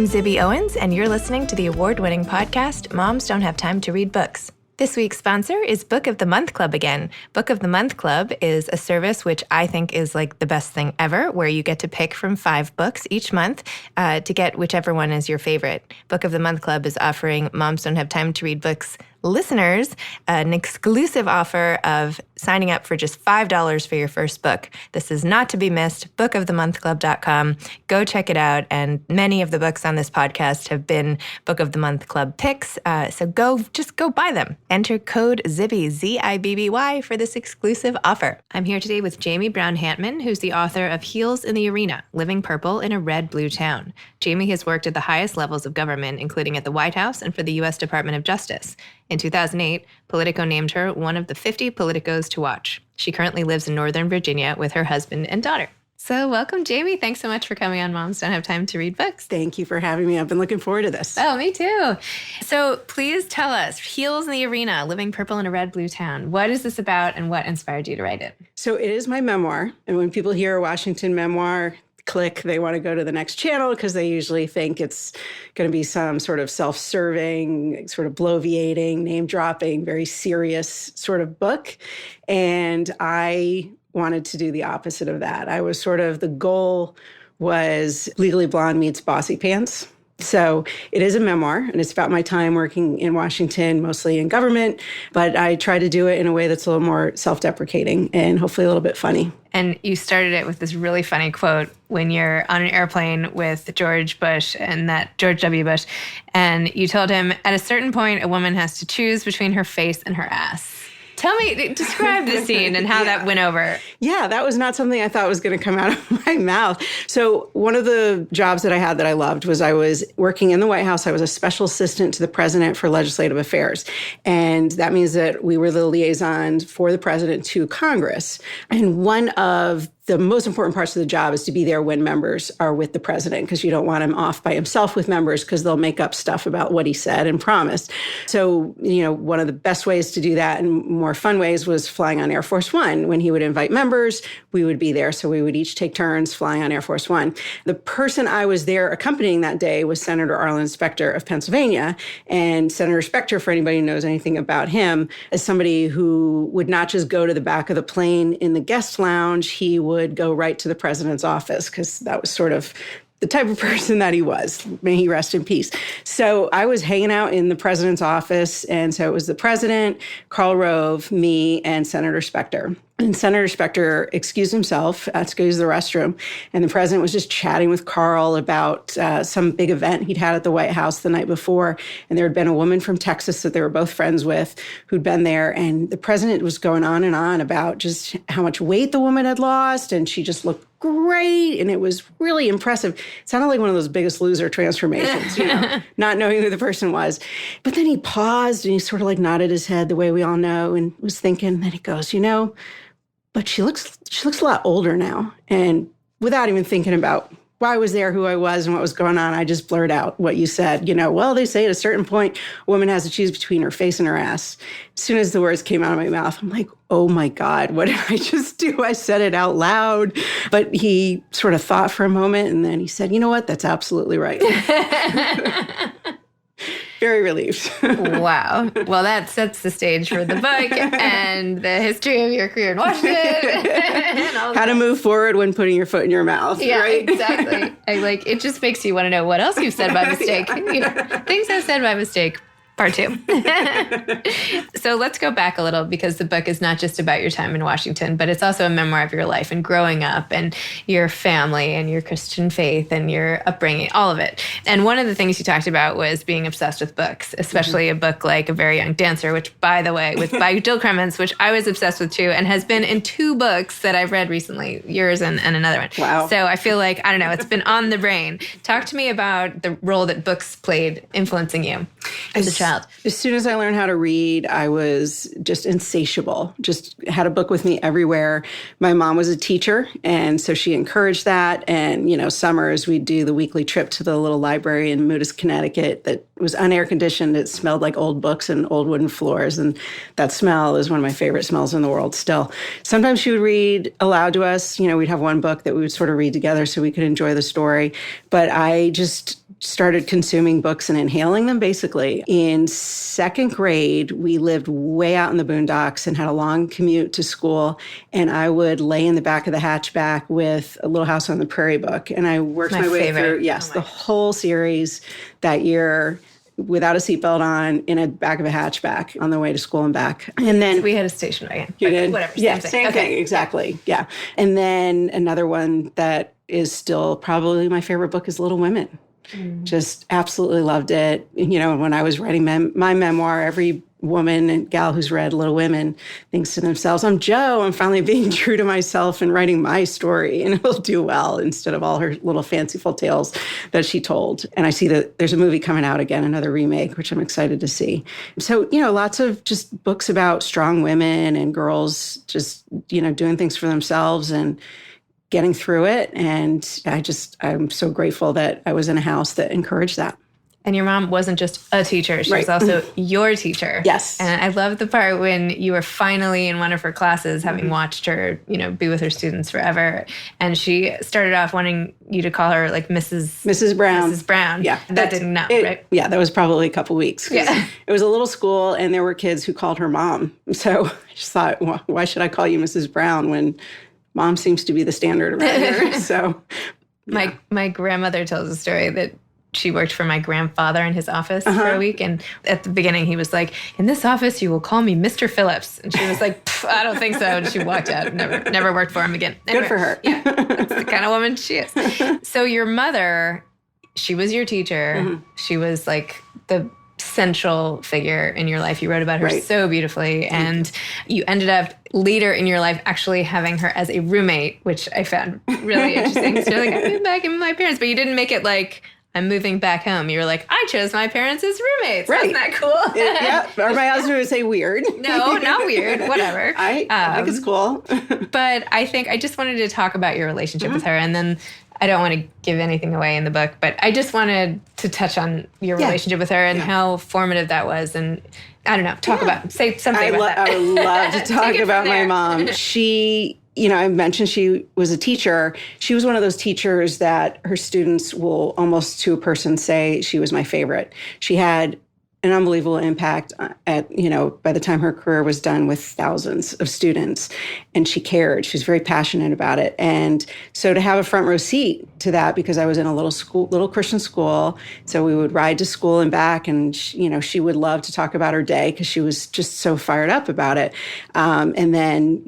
I'm Zibby Owens, and you're listening to the award-winning podcast, Moms Don't Have Time to Read Books. This week's sponsor is Book of the Month Club again. Book of the Month Club is a service which I think is like the best thing ever, where you get to pick from 5 books each month to get whichever one is your favorite. Book of the Month Club is offering Moms Don't Have Time to Read Books listeners an exclusive offer of signing up for just $5 for your first book. This is not to be missed. bookofthemonthclub.com. Go check it out. And many of the books on this podcast have been Book of the Month Club picks. So go buy them. Enter code ZIBBY, Z-I-B-B-Y, for this exclusive offer. I'm here today with Jamie Brown Hantman, who's the author of Heels in the Arena, Living Purple in a Red Blue Town. Jamie has worked at the highest levels of government, including at the White House and for the U.S. Department of Justice. In 2008, Politico named her one of the 50 Politicos to watch. She currently lives in Northern Virginia with her husband and daughter. So welcome, Jamie. Thanks so much for coming on Moms Don't Have Time to Read Books. Thank you for having me. I've been looking forward to this. Oh, me too. So please tell us, Heels in the Arena, Living Purple in a Red Blue Town. What is this about and what inspired you to write it? So it is my memoir. And when people hear a Washington memoir, they want to go to the next channel because they usually think it's going to be some sort of self-serving, sort of bloviating, name-dropping, very serious sort of book. And I wanted to do the opposite of that. The goal was Legally Blonde meets Bossypants. So it is a memoir, and it's about my time working in Washington, mostly in government, but I try to do it in a way that's a little more self-deprecating and hopefully a little bit funny. And you started it with this really funny quote when you're on an airplane with George W. Bush, and you told him, at a certain point, a woman has to choose between her face and her ass. Tell me, describe the scene and how that went over. Yeah, that was not something I thought was going to come out of my mouth. So one of the jobs that I had that I loved was I was working in the White House. I was a special assistant to the president for legislative affairs. And that means that we were the liaison for the president to Congress. And one of the most important parts of the job is to be there when members are with the president, because you don't want him off by himself with members because they'll make up stuff about what he said and promised. So, one of the best ways to do that and more fun ways was flying on Air Force One. When he would invite members, we would be there. So we would each take turns flying on Air Force One. The person I was there accompanying that day was Senator Arlen Specter of Pennsylvania. And Senator Specter, for anybody who knows anything about him, is somebody who would not just go to the back of the plane in the guest lounge. He would go right to the president's office because that was sort of the type of person that he was. May he rest in peace. So I was hanging out in the president's office. And so it was the president, Karl Rove, me, and Senator Specter. And Senator Specter excused himself to go use the restroom. And the president was just chatting with Karl about some big event he'd had at the White House the night before. And there had been a woman from Texas that they were both friends with who'd been there. And the president was going on and on about just how much weight the woman had lost. And she just looked great. And it was really impressive. It sounded like one of those Biggest Loser transformations, not knowing who the person was. But then he paused and he sort of like nodded his head the way we all know and was thinking. And then he goes, but she looks a lot older now. And without even thinking about why I was there, who I was, and what was going on, I just blurred out what you said. Well, they say at a certain point, a woman has to choose between her face and her ass. As soon as the words came out of my mouth, I'm like, oh my God, what did I just do? I said it out loud. But he sort of thought for a moment, and then he said, you know what? That's absolutely right. Very relieved. Wow. Well, that sets the stage for the book and the history of your career in Washington. How to move forward when putting your foot in your mouth. Yeah, right? Exactly. It just makes you want to know what else you've said by mistake. Things I've said by mistake. Part 2. So let's go back a little, because the book is not just about your time in Washington, but it's also a memoir of your life and growing up and your family and your Christian faith and your upbringing, all of it. And one of the things you talked about was being obsessed with books, especially a book like A Very Young Dancer, which, by the way, by Jill Clements, which I was obsessed with too, and has been in 2 books that I've read recently, yours and another one. Wow. So I feel like, I don't know, it's been on the brain. Talk to me about the role that books played influencing you as a child. child. As soon as I learned how to read, I was just insatiable, just had a book with me everywhere. My mom was a teacher, and so she encouraged that. And, summers we'd do the weekly trip to the little library in Moodus, Connecticut that was unair conditioned. It smelled like old books and old wooden floors. And that smell is one of my favorite smells in the world still. Sometimes she would read aloud to us. We'd have one book that we would sort of read together so we could enjoy the story. But I just started consuming books and inhaling them, basically. In second grade, we lived way out in the boondocks and had a long commute to school. And I would lay in the back of the hatchback with a Little House on the Prairie book. And I worked my way through, the whole series that year without a seatbelt on in a back of a hatchback on the way to school and back. And then we had a station wagon. You did? Whatever. Same thing. Exactly. Yeah. And then another one that is still probably my favorite book is Little Women. Just absolutely loved it. When I was writing my memoir, every woman and gal who's read Little Women thinks to themselves, I'm Jo, I'm finally being true to myself and writing my story, and it'll do well instead of all her little fanciful tales that she told. And I see that there's a movie coming out again, another remake, which I'm excited to see. So, lots of just books about strong women and girls just, doing things for themselves and getting through it. And I'm so grateful that I was in a house that encouraged that. And your mom wasn't just a teacher. She was also your teacher. Yes. And I love the part when you were finally in one of her classes, having watched her, be with her students forever. And she started off wanting you to call her like Mrs. Brown. Mrs. Brown. Yeah. That didn't know, right? Yeah, that was probably a couple weeks. Yeah. It was a little school and there were kids who called her mom. So I just thought, why should I call you Mrs. Brown when Mom seems to be the standard around here? So yeah. My grandmother tells a story that she worked for my grandfather in his office for a week. And at the beginning, he was like, in this office, you will call me Mr. Phillips. And she was like, I don't think so. And she walked out, never worked for him again. Anyway, good for her. Yeah, that's the kind of woman she is. So your mother, she was your teacher. She was like the central figure in your life. You wrote about her so beautifully. And you ended up later in your life actually having her as a roommate, which I found really interesting. So you're like, I moved back in with my parents. But you didn't make it like, I'm moving back home. You were like, I chose my parents as roommates. Right. Isn't that cool? Yeah. Or my husband would say weird. No, not weird. Whatever. I think it's cool. But I just wanted to talk about your relationship with her. And then I don't want to give anything away in the book, but I just wanted to touch on your relationship with her and how formative that was. And I don't know, say something about that. I would love to talk about my mom. She, I mentioned she was a teacher. She was one of those teachers that her students will almost to a person say she was my favorite. She had an unbelievable impact by the time her career was done with thousands of students. And she cared. She was very passionate about it. And so to have a front row seat to that, because I was in a little Christian school, so we would ride to school and back, and she would love to talk about her day because she was just so fired up about it. And then,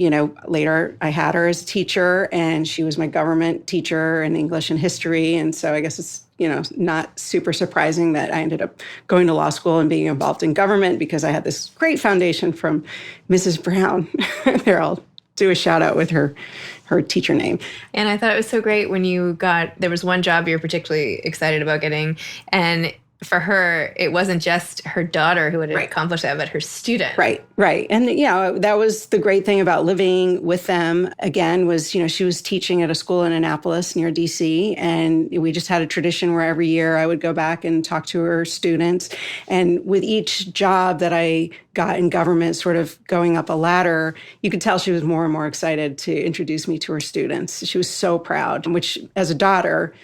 later I had her as a teacher, and she was my government teacher in English and history. And so I guess it's not super surprising that I ended up going to law school and being involved in government because I had this great foundation from Mrs. Brown. There, I'll do a shout out with her teacher name. And I thought it was so great when there was one job you were particularly excited about getting, and for her, it wasn't just her daughter who had accomplished that, but her student. Right. And, that was the great thing about living with them, again, was, she was teaching at a school in Annapolis near D.C., and we just had a tradition where every year I would go back and talk to her students. And with each job that I got in government, sort of going up a ladder, you could tell she was more and more excited to introduce me to her students. She was so proud, which as a daughter,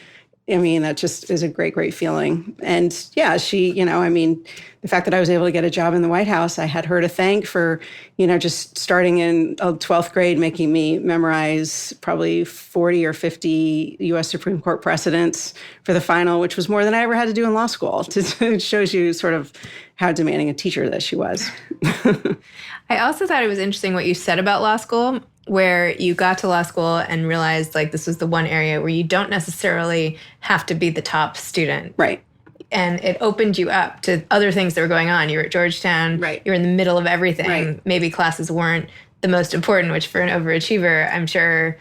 that just is a great, great feeling. And she, the fact that I was able to get a job in the White House, I had her to thank for, just starting in 12th grade, making me memorize probably 40 or 50 U.S. Supreme Court precedents for the final, which was more than I ever had to do in law school. It shows you sort of how demanding a teacher that she was. I also thought it was interesting what you said about law school, where you got to law school and realized like this was the one area where you don't necessarily have to be the top student. Right. And it opened you up to other things that were going on. You were at Georgetown. Right. You were in the middle of everything. Right. Maybe classes weren't the most important, which for an overachiever, I'm sure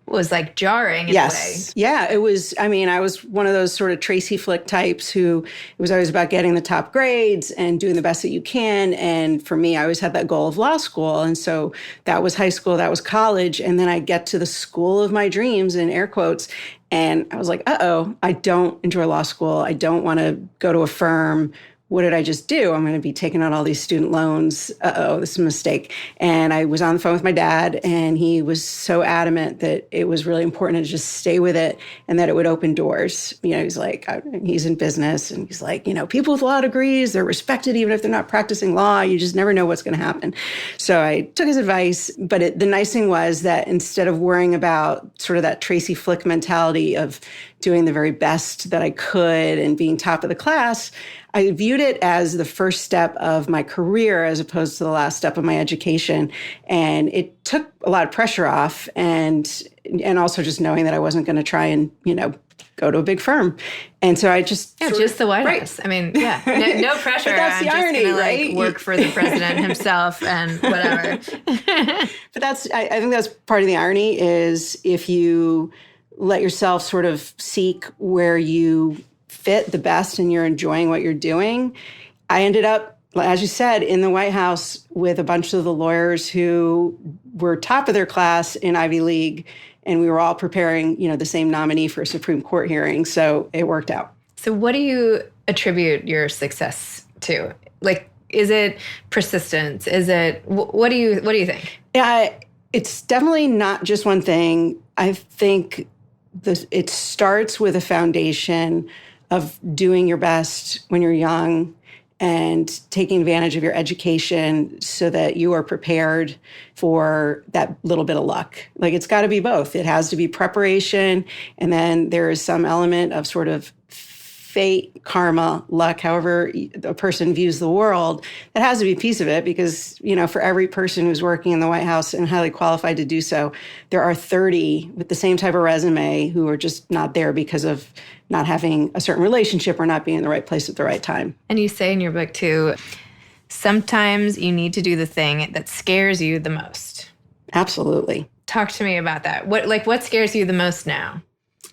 was like jarring in a way. Yeah, it was. I mean, I was one of those sort of Tracy Flick types who it was always about getting the top grades and doing the best that you can. And for me, I always had that goal of law school. And so that was high school, that was college. And then I get to the school of my dreams, in air quotes. And I was like, I don't enjoy law school. I don't want to go to a firm. What did I just do? I'm going to be taking out all these student loans. This is a mistake. And I was on the phone with my dad, and he was so adamant that it was really important to just stay with it and that it would open doors. He's like, he's in business, and he's like, people with law degrees, they're respected even if they're not practicing law. You just never know what's going to happen. So I took his advice. But the nice thing was that instead of worrying about sort of that Tracy Flick mentality of doing the very best that I could and being top of the class, I viewed it as the first step of my career as opposed to the last step of my education. And it took a lot of pressure off, and also just knowing that I wasn't going to try and, go to a big firm. And so I just... Yeah, just the White House. I mean, yeah, no pressure. But that's the irony, gonna, right? Work for the president himself and whatever. But I think that's part of the irony is if you let yourself sort of seek where you fit the best and you're enjoying what you're doing. I ended up, as you said, in the White House with a bunch of the lawyers who were top of their class in Ivy League, and we were all preparing, the same nominee for a Supreme Court hearing. So it worked out. So what do you attribute your success to? Like, is it persistence? Is it, what do you think? Yeah, it's definitely not just one thing. I think it starts with a foundation of doing your best when you're young and taking advantage of your education so that you are prepared for that little bit of luck. Like, it's got to be both. It has to be preparation, and then there is some element of sort of fate, karma, luck, however a person views the world. That has to be a piece of it because, for every person who's working in the White House and highly qualified to do so, there are 30 with the same type of resume who are just not there because of not having a certain relationship or not being in the right place at the right time. And you say in your book, too, sometimes you need to do the thing that scares you the most. Absolutely. Talk to me about that. What scares you the most now?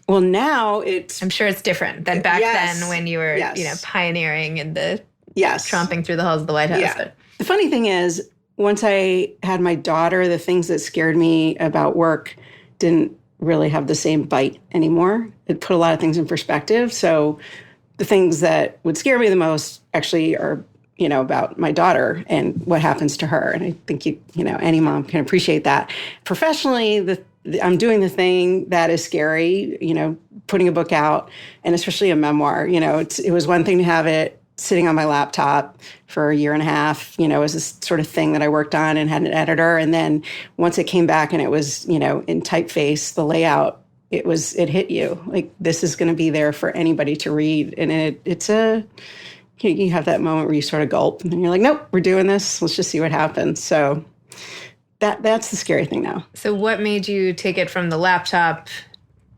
Well, now I'm sure it's different than back then when you were, pioneering and tromping through the halls of the White House. Yeah. But the funny thing is, once I had my daughter, the things that scared me about work didn't really have the same bite anymore. It put a lot of things in perspective. So the things that would scare me the most actually are, about my daughter and what happens to her. And I think, any mom can appreciate that. Professionally, I'm doing the thing that is scary, putting a book out, and especially a memoir. It was one thing to have it sitting on my laptop for a year and a half, as this sort of thing that I worked on and had an editor. And then once it came back and it was, in typeface, the layout, it hit you. Like, this is going to be there for anybody to read. And you have that moment where you sort of gulp and you're like, nope, we're doing this. Let's just see what happens. So that's the scary thing now. So what made you take it from the laptop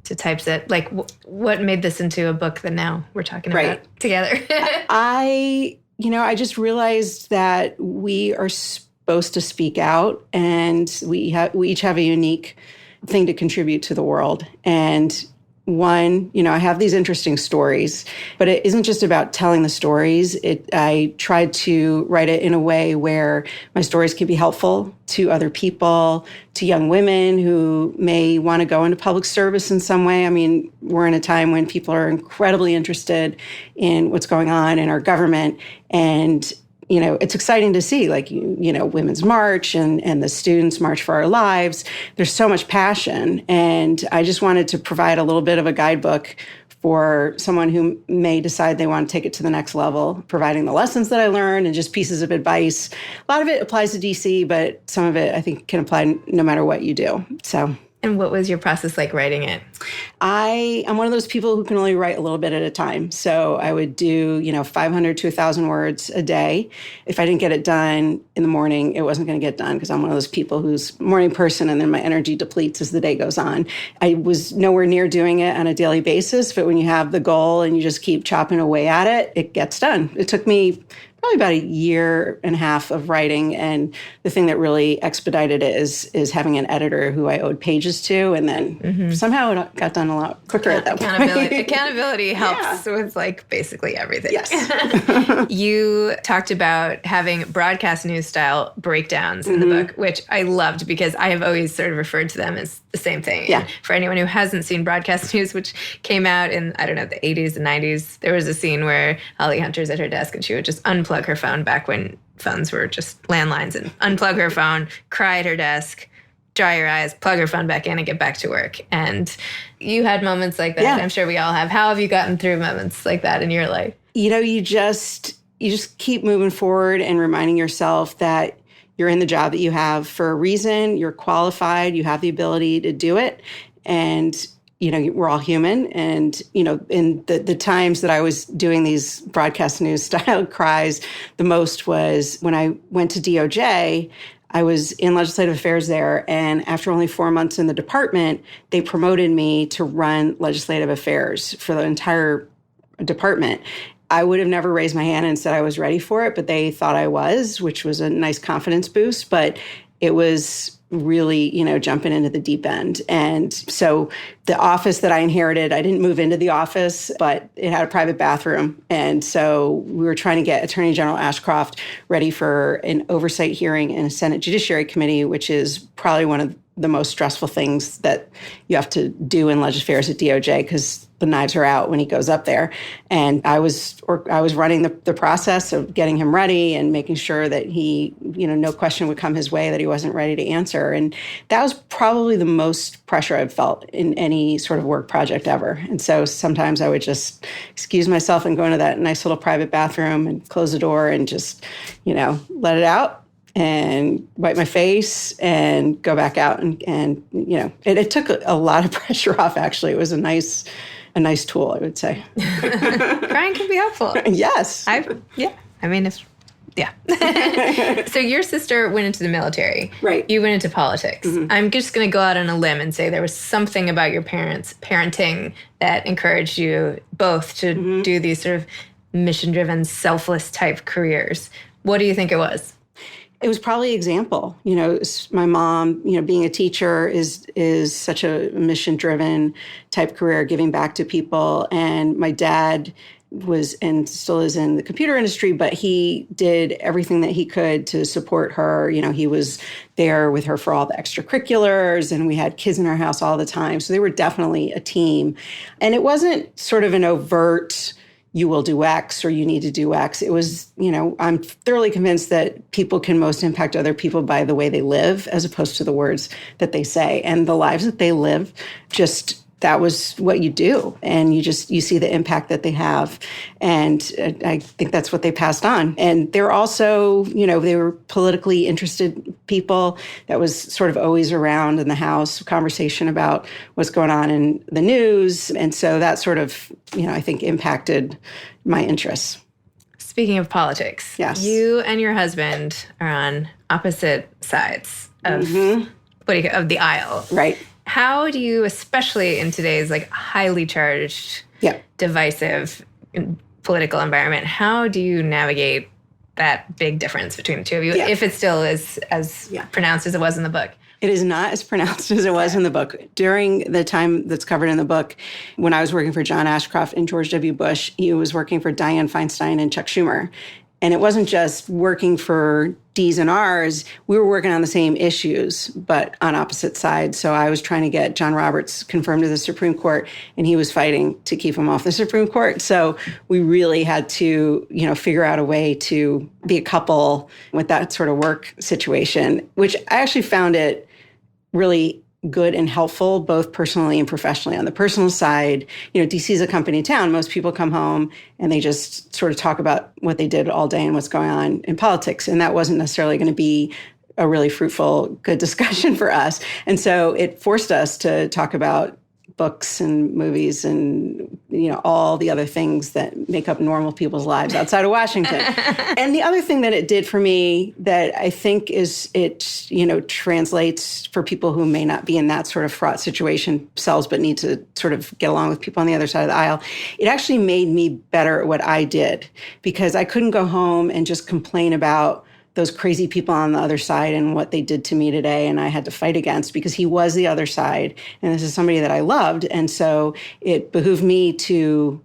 to typeset? Like, what made this into a book that now we're talking about together? I just realized that we are supposed to speak out, and we each have a unique thing to contribute to the world. And one, I have these interesting stories, but it isn't just about telling the stories. I tried to write it in a way where my stories can be helpful to other people, to young women who may want to go into public service in some way. I mean, we're in a time when people are incredibly interested in what's going on in our government, and it's exciting to see, like, Women's March and the Students March for Our Lives. There's so much passion. And I just wanted to provide a little bit of a guidebook for someone who may decide they want to take it to the next level, providing the lessons that I learned and just pieces of advice. A lot of it applies to DC, but some of it I think can apply no matter what you do. So. And what was your process like writing it? I am one of those people who can only write a little bit at a time. So I would do, 500 to 1,000 words a day. If I didn't get it done in the morning, it wasn't going to get done because I'm one of those people who's a morning person, and then my energy depletes as the day goes on. I was nowhere near doing it on a daily basis, but when you have the goal and you just keep chopping away at it, it gets done. It took me probably about a year and a half of writing. And the thing that really expedited it is having an editor who I owed pages to. And then somehow it got done a lot quicker at that point. Accountability helps with like basically everything. Yes. You talked about having broadcast news style breakdowns in the book, which I loved because I have always sort of referred to them as the same thing. Yeah. And for anyone who hasn't seen broadcast news, which came out in, I don't know, the 80s and 90s, there was a scene where Holly Hunter's at her desk and she would just unplug her phone back when phones were just landlines, and unplug her phone, cry at her desk, dry her eyes, plug her phone back in, and get back to work. And you had moments like that. Yeah. I'm sure we all have. How have you gotten through moments like that in your life? You just keep moving forward and reminding yourself that you're in the job that you have for a reason. You're qualified. You have the ability to do it. And we're all human. And, in the times that I was doing these broadcast news style cries, the most was when I went to DOJ. I was in legislative affairs there. And after only 4 months in the department, they promoted me to run legislative affairs for the entire department. I would have never raised my hand and said I was ready for it, but they thought I was, which was a nice confidence boost. But it was really, jumping into the deep end. And so the office that I inherited, I didn't move into the office, but it had a private bathroom. And so we were trying to get Attorney General Ashcroft ready for an oversight hearing in a Senate Judiciary Committee, which is probably one of the most stressful things that you have to do in legislative affairs at DOJ, because the knives are out when he goes up there. And I was running the process of getting him ready and making sure that he, no question would come his way that he wasn't ready to answer. And that was probably the most pressure I've felt in any sort of work project ever. And so sometimes I would just excuse myself and go into that nice little private bathroom and close the door and just, let it out and wipe my face and go back out. And it took a lot of pressure off, actually. It was a nice tool, I would say. Crying can be helpful. Yes. So your sister went into the military. Right. You went into politics. I'm just going to go out on a limb and say there was something about your parents' parenting that encouraged you both to do these sort of mission-driven, selfless type careers. What do you think it was? It was probably example. My mom, being a teacher is such a mission-driven type career, giving back to people. And my dad was and still is in the computer industry, but he did everything that he could to support her. He was there with her for all the extracurriculars, and we had kids in our house all the time. So they were definitely a team. And it wasn't sort of an overt, you will do X or you need to do X. It was, I'm thoroughly convinced that people can most impact other people by the way they live as opposed to the words that they say. And the lives that they live, that was what you do. And you see the impact that they have. And I think that's what they passed on. And they're also, they were politically interested people. That was sort of always around in the house, conversation about what's going on in the news. And so that sort of, I think impacted my interests. Speaking of politics, yes. You and your husband are on opposite sides of the aisle. Right. How do you, especially in today's highly charged, divisive political environment, how do you navigate that big difference between the two of you, if it still is as pronounced as it was in the book? It is not as pronounced as it was in the book. During the time that's covered in the book, when I was working for John Ashcroft and George W. Bush, he was working for Dianne Feinstein and Chuck Schumer. And it wasn't just working for D's and R's. We were working on the same issues, but on opposite sides. So I was trying to get John Roberts confirmed to the Supreme Court, and he was fighting to keep him off the Supreme Court. So we really had to, figure out a way to be a couple with that sort of work situation, which I actually found it really good and helpful, both personally and professionally. On the personal side, DC is a company town. Most people come home and they just sort of talk about what they did all day and what's going on in politics. And that wasn't necessarily going to be a really fruitful, good discussion for us. And so it forced us to talk about books and movies and, all the other things that make up normal people's lives outside of Washington. And the other thing that it did for me that I think is it, translates for people who may not be in that sort of fraught situation themselves, but need to sort of get along with people on the other side of the aisle. It actually made me better at what I did, because I couldn't go home and just complain about those crazy people on the other side and what they did to me today and I had to fight against, because he was the other side. And this is somebody that I loved. And so it behooved me to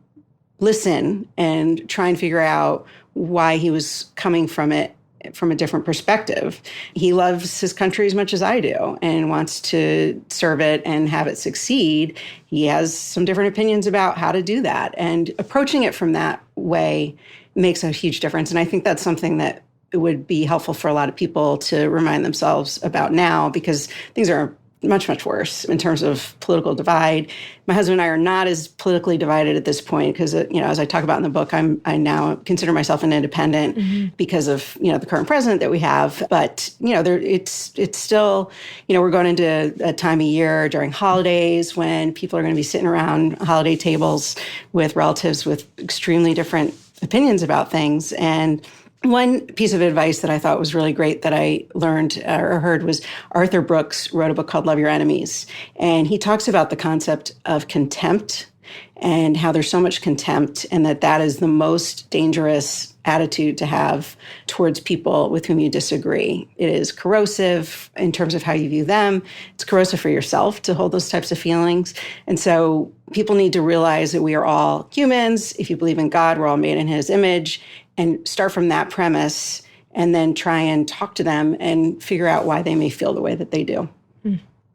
listen and try and figure out why he was coming from it from a different perspective. He loves his country as much as I do and wants to serve it and have it succeed. He has some different opinions about how to do that. And approaching it from that way makes a huge difference. And I think that's something that it would be helpful for a lot of people to remind themselves about now, because things are much, much worse in terms of political divide. My husband and I are not as politically divided at this point because, as I talk about in the book, I now consider myself an independent because of, the current president that we have. But, it's still, we're going into a time of year during holidays when people are going to be sitting around holiday tables with relatives with extremely different opinions about things. And one piece of advice that I thought was really great that I learned or heard was Arthur Brooks wrote a book called Love Your Enemies. And he talks about the concept of contempt and how there's so much contempt and that is the most dangerous attitude to have towards people with whom you disagree. It is corrosive in terms of how you view them. It's corrosive for yourself to hold those types of feelings. And so people need to realize that we are all humans. If you believe in God, we're all made in his image. And start from that premise and then try and talk to them and figure out why they may feel the way that they do.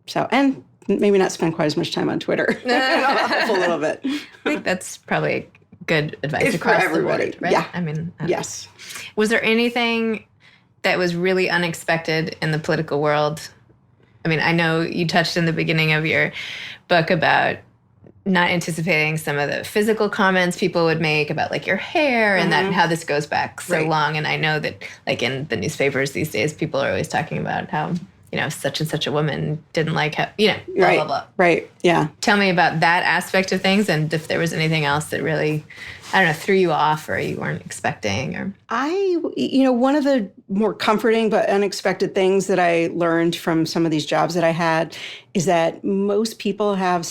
So, and maybe not spend quite as much time on Twitter. That'll help a little bit. I think that's probably good advice It's across for everybody. the board, right? Yeah. I mean, yes. Was there anything that was really unexpected in the political world? I mean, I know you touched in the beginning of your book about not anticipating some of the physical comments people would make about like your hair and that how this goes back so long. And I know that like in the newspapers these days, people are always talking about how, such and such a woman didn't like how, blah, blah, blah. Right. Yeah. Tell me about that aspect of things and if there was anything else that really, threw you off or you weren't expecting or. One of the more comforting but unexpected things that I learned from some of these jobs that I had is that most people have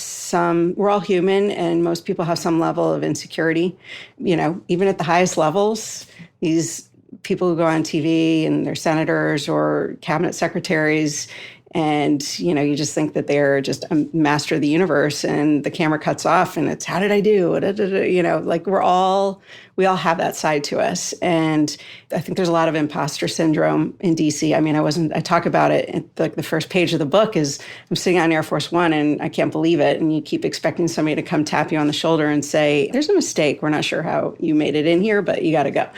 we're all human and most people have some level of insecurity, even at the highest levels. These people who go on TV and they're senators or cabinet secretaries and, you just think that they're just a master of the universe and the camera cuts off and it's, how did I do? Like we all have that side to us. And I think there's a lot of imposter syndrome in DC. I mean, I talk about it in the first page of the book is I'm sitting on Air Force One and I can't believe it. And you keep expecting somebody to come tap you on the shoulder and say, there's a mistake. We're not sure how you made it in here, but you got to go.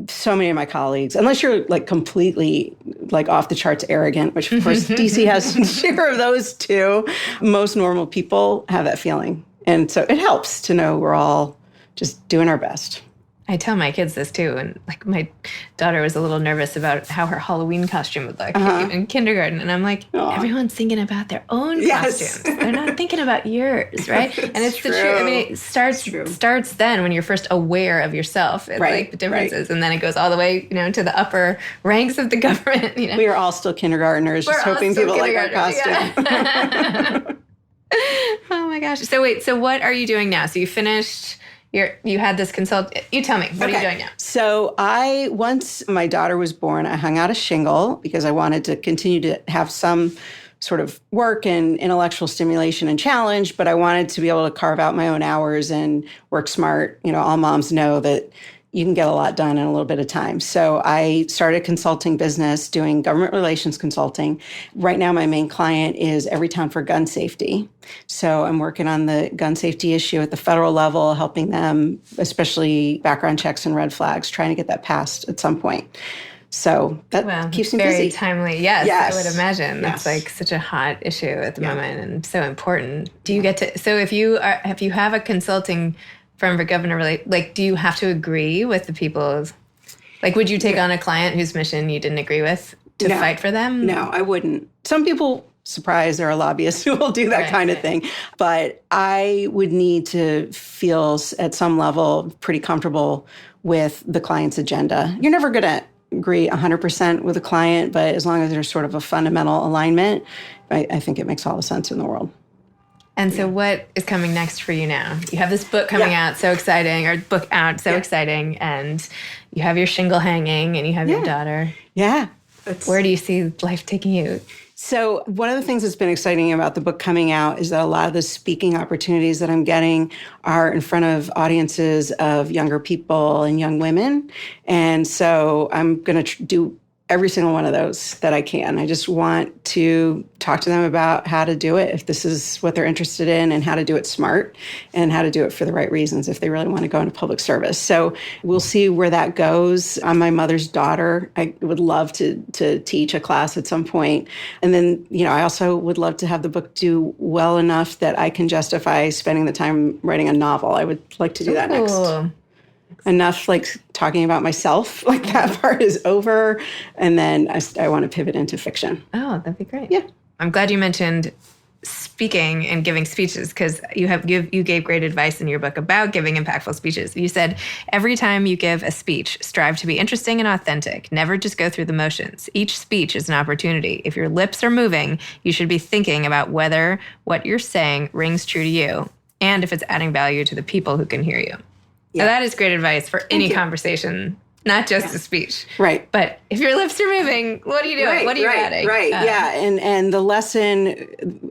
So many of my colleagues, unless you're completely off the charts arrogant, which of course DC has some share of those too, most normal people have that feeling. And so it helps to know we're all just doing our best. I tell my kids this too, and my daughter was a little nervous about how her Halloween costume would look in kindergarten, and I'm like, everyone's thinking about their own costumes. They're not thinking about yours, right? And it's the truth. I mean, it starts then when you're first aware of yourself and the differences, and then it goes all the way, to the upper ranks of the government. We are all still kindergarterners, just hoping people like our costume. Yeah. Oh my gosh! So what are you doing now? So you finished. You had this you tell me, what are you doing now? So once my daughter was born, I hung out a shingle because I wanted to continue to have some sort of work and intellectual stimulation and challenge, but I wanted to be able to carve out my own hours and work smart. All moms know that you can get a lot done in a little bit of time. So I started consulting business, doing government relations consulting. Right now, my main client is Everytown for Gun Safety. So I'm working on the gun safety issue at the federal level, helping them, especially background checks and red flags, trying to get that passed at some point. So that keeps me busy. Very timely. Yes, I would imagine. That's such a hot issue at the moment and so important. Do you get to, so if you have a consulting firm for governor, do you have to agree with the people? Would you take on a client whose mission you didn't agree with to fight for them? No, I wouldn't. Some people Surprise, there are lobbyists who will do that kind of thing. But I would need to feel at some level pretty comfortable with the client's agenda. You're never going to agree 100% with a client, but as long as there's sort of a fundamental alignment, I think it makes all the sense in the world. And so what is coming next for you now? You have this book coming out, so exciting, or book out, so exciting, and you have your shingle hanging, and you have your daughter. Yeah. Where do you see life taking you? So one of the things that's been exciting about the book coming out is that a lot of the speaking opportunities that I'm getting are in front of audiences of younger people and young women. And so I'm going to do every single one of those that I can. I just want to talk to them about how to do it if this is what they're interested in, and how to do it smart, and how to do it for the right reasons if they really want to go into public service. So we'll see where that goes. I'm my mother's daughter. I would love to teach a class at some point. And then, I also would love to have the book do well enough that I can justify spending the time writing a novel. I would like to do that next. Enough talking about myself, that part is over. And then I want to pivot into fiction. Oh, that'd be great. Yeah. I'm glad you mentioned speaking and giving speeches, because you gave great advice in your book about giving impactful speeches. You said, every time you give a speech, strive to be interesting and authentic. Never just go through the motions. Each speech is an opportunity. If your lips are moving, you should be thinking about whether what you're saying rings true to you, and if it's adding value to the people who can hear you. Yeah. Now, that is great advice for any conversation, not just a speech. Right. But if your lips are moving, what are you doing? What are you adding? Right. Yeah. And the lesson,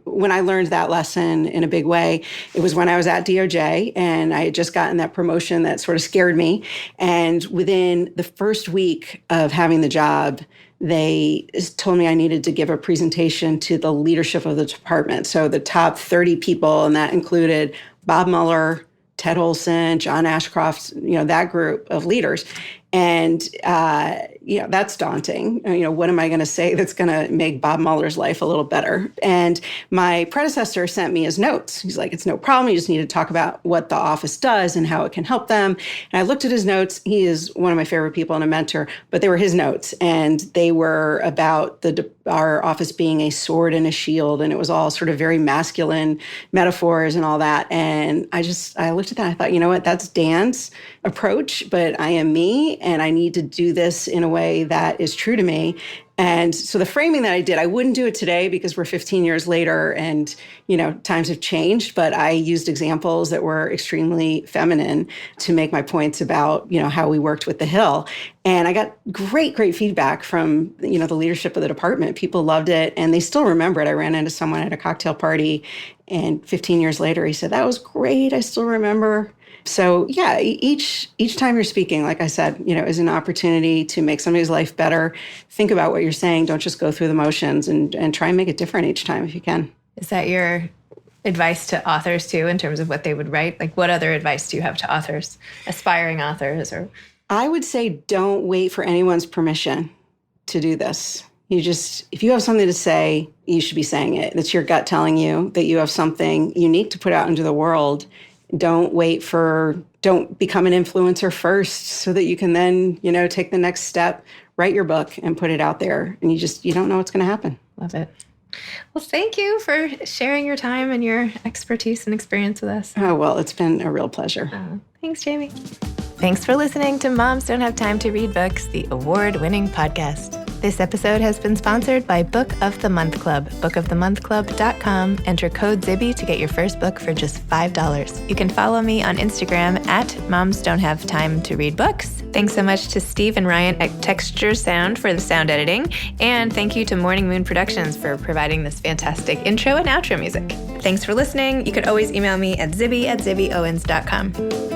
when I learned that lesson in a big way, it was when I was at DOJ, and I had just gotten that promotion that sort of scared me. And within the first week of having the job, they told me I needed to give a presentation to the leadership of the department. So the top 30 people, and that included Bob Mueller, Ted Olson, John Ashcroft, that group of leaders. And, that's daunting. What am I going to say that's going to make Bob Mueller's life a little better? And my predecessor sent me his notes. He's like, it's no problem. You just need to talk about what the office does and how it can help them. And I looked at his notes. He is one of my favorite people and a mentor, but they were his notes. And they were about our office being a sword and a shield. And it was all sort of very masculine metaphors and all that. And I looked at that and I thought, you know what, that's Dan's approach, but I am me, and I need to do this in a way that is true to me. And so the framing that I did, I wouldn't do it today because we're 15 years later and, times have changed, but I used examples that were extremely feminine to make my points about, how we worked with the Hill. And I got great feedback from, the leadership of the department. People loved it, and they still remember it. I ran into someone at a cocktail party, and 15 years later, he said, that was great. I still remember. So yeah, each time you're speaking, like I said, is an opportunity to make somebody's life better. Think about what you're saying. Don't just go through the motions, and try and make it different each time if you can. Is that your advice to authors too, in terms of what they would write? What other advice do you have to authors, aspiring authors? Or I would say, don't wait for anyone's permission to do this. If you have something to say, you should be saying it. It's your gut telling you that you have something unique to put out into the world. Don't become an influencer first so that you can then, take the next step, write your book and put it out there. And you don't know what's going to happen. Love it. Well, thank you for sharing your time and your expertise and experience with us. Oh, well, it's been a real pleasure. Thanks, Jamie. Thanks for listening to Moms Don't Have Time to Read Books, the award-winning podcast. This episode has been sponsored by Book of the Month Club. bookofthemonthclub.com. Enter code ZIBBY to get your first book for just $5. You can follow me on Instagram at Moms Don't Have Time to Read Books. Thanks so much to Steve and Ryan at Texture Sound for the sound editing. And thank you to Morning Moon Productions for providing this fantastic intro and outro music. Thanks for listening. You could always email me at zibby@zibbyowens.com.